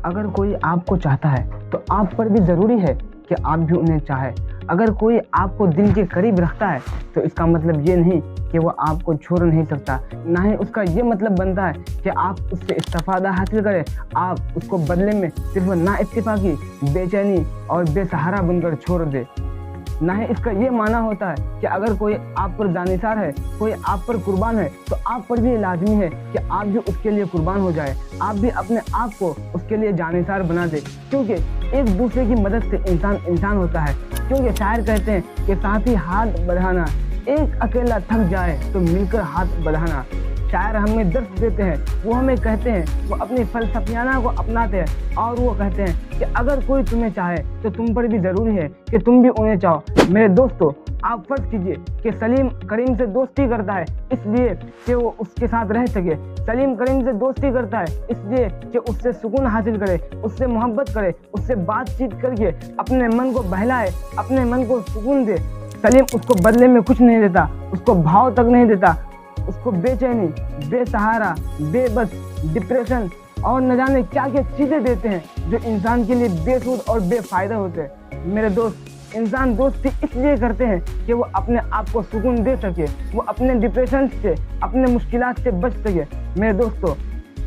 अगर कोई आपको चाहता है तो आप पर भी ज़रूरी है कि आप भी उन्हें चाहें। अगर कोई आपको दिल के करीब रखता है तो इसका मतलब ये नहीं कि वो आपको छोड़ नहीं सकता, ना ही उसका ये मतलब बनता है कि आप उससे इस्तिफ़ादा हासिल करें, आप उसको बदले में सिर्फ नाइत्तेफ़ाक़ी, बेचैनी और बेसहारा बनकर छोड़ दें। ना ही इसका ये माना होता है कि अगर कोई आप पर जानिसार है, कोई आप पर कुर्बान है, तो आप पर भी लाजमी है कि आप भी उसके लिए कुर्बान हो जाए, आप भी अपने आप को उसके लिए जानिसार बना दे। क्योंकि एक दूसरे की मदद से इंसान इंसान होता है। क्योंकि शायर कहते हैं कि साथी हाथ बढ़ाना, एक अकेला थक जाए तो मिलकर हाथ बढ़ाना। शायर हमें दर्द देते हैं, वो हमें कहते हैं, वो अपनी फलसफियाना को अपनाते हैं और वो कहते हैं कि अगर कोई तुम्हें चाहे तो तुम पर भी ज़रूरी है कि तुम भी उन्हें चाहो। मेरे दोस्तों, आप फर्ज कीजिए कि सलीम करीम से दोस्ती करता है इसलिए कि वो उसके साथ रह सके। सलीम करीम से दोस्ती करता है इसलिए कि उससे सुकून हासिल करे, उससे मोहब्बत करे, उससे बातचीत करके अपने मन को बहलाए, अपने मन को सुकून दे। सलीम उसको बदले में कुछ नहीं देता, उसको भाव तक नहीं देता, उसको बेचैनी, बेसहारा, बेबस, डिप्रेशन और न जाने क्या क्या चीज़ें देते हैं जो इंसान के लिए बेसूद और बेफायदा होते हैं। मेरे दोस्त, इंसान दोस्ती इसलिए करते हैं कि वो अपने आप को सुकून दे सके, वो अपने डिप्रेशन से, अपने मुश्किलात से बच सके। मेरे दोस्तों,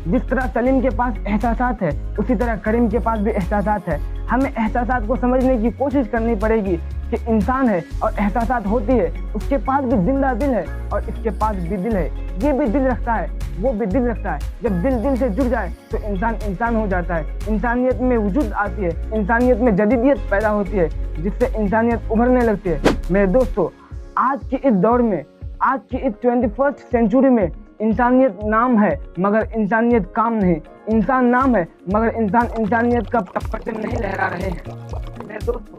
जिस तरह सलीम के पास एहसासात है उसी तरह करीम के पास भी एहसासात है। हमें एहसासात को समझने की कोशिश करनी पड़ेगी कि इंसान है और एहसासात होती है, उसके पास भी जिंदा दिल है और इसके पास भी दिल है, ये भी दिल रखता है, वो भी दिल रखता है। जब दिल दिल से जुड़ जाए तो इंसान इंसान हो जाता है, इंसानियत में वजूद आती है, इंसानियत में जदीदियत पैदा होती है, जिससे इंसानियत उभरने लगती है। मेरे दोस्तों, आज की इस दौर में, आज की इस 21st सेंचुरी में इंसानियत नाम है मगर इंसानियत काम नहीं, इंसान नाम है मगर इंसान इंसानियत का परचम नहीं लहरा रहे हैं। मेरे दोस्तों,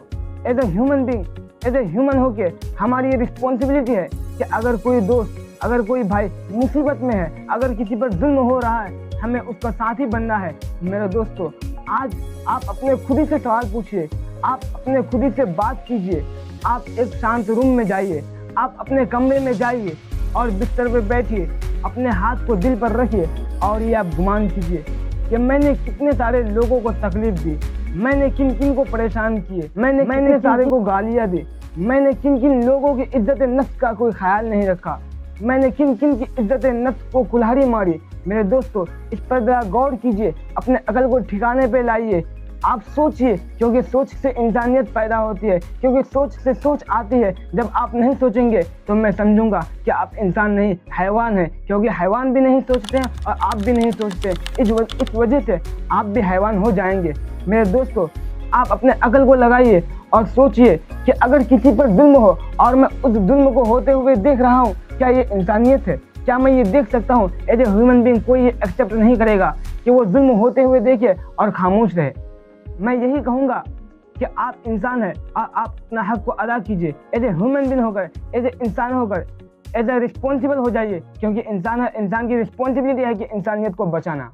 as a human being, as a human होके हमारी ये रिस्पॉन्सिबिलिटी है कि अगर कोई दोस्त, अगर कोई भाई मुसीबत में है, अगर किसी पर जुल्म हो रहा है, हमें उसका साथी बनना है। मेरे दोस्तों, आज आप अपने खुद ही से सवाल पूछिए, आप अपने खुद ही से बात कीजिए, आप एक शांत रूम में जाइए, आप अपने कमरे में जाइए और बिस्तर पर बैठिए, अपने हाथ को दिल पर रखिए और ये आप गुमान कीजिए कि मैंने कितने सारे लोगों को तकलीफ दी, मैंने किन किन को परेशान किए, मैंने सारे को गालियाँ दी, मैंने किन किन लोगों की इज्जत नफ्स का कोई ख्याल नहीं रखा, मैंने किन किन की इज्जत नफ्स को कुल्हाड़ी मारी। मेरे दोस्तों, इस पर ज़रा गौर कीजिए, अपने अकल को ठिकाने पे लाइए, आप सोचिए, क्योंकि सोच से इंसानियत पैदा होती है, क्योंकि सोच से सोच आती है। जब आप नहीं सोचेंगे तो मैं समझूंगा कि आप इंसान नहीं, हैवान हैं, क्योंकि हैवान भी नहीं सोचते हैं और आप भी नहीं सोचते। इस वजह से आप भी हैवान हो जाएंगे। मेरे दोस्तों, आप अपने अकल को लगाइए और सोचिए कि अगर किसी पर जुल्म हो और मैं उस जुल्म को होते हुए देख रहा हूँ, क्या ये इंसानियत है? क्या मैं ये देख सकता हूँ? एज ए ह्यूमन बीइंग कोई ये एक्सेप्ट नहीं करेगा कि वो जुल्म होते हुए देखे और खामोश रहे। मैं यही कहूँगा कि आप इंसान हैं और आप अपना हक को अदा कीजिए, एज ए ह्यूमन बीइंग होकर, एज ए इंसान होकर, एज ए रिस्पॉन्सिबल हो जाइए, क्योंकि इंसान है, इंसान की रिस्पॉन्सिबिलिटी है कि इंसानियत को बचाना।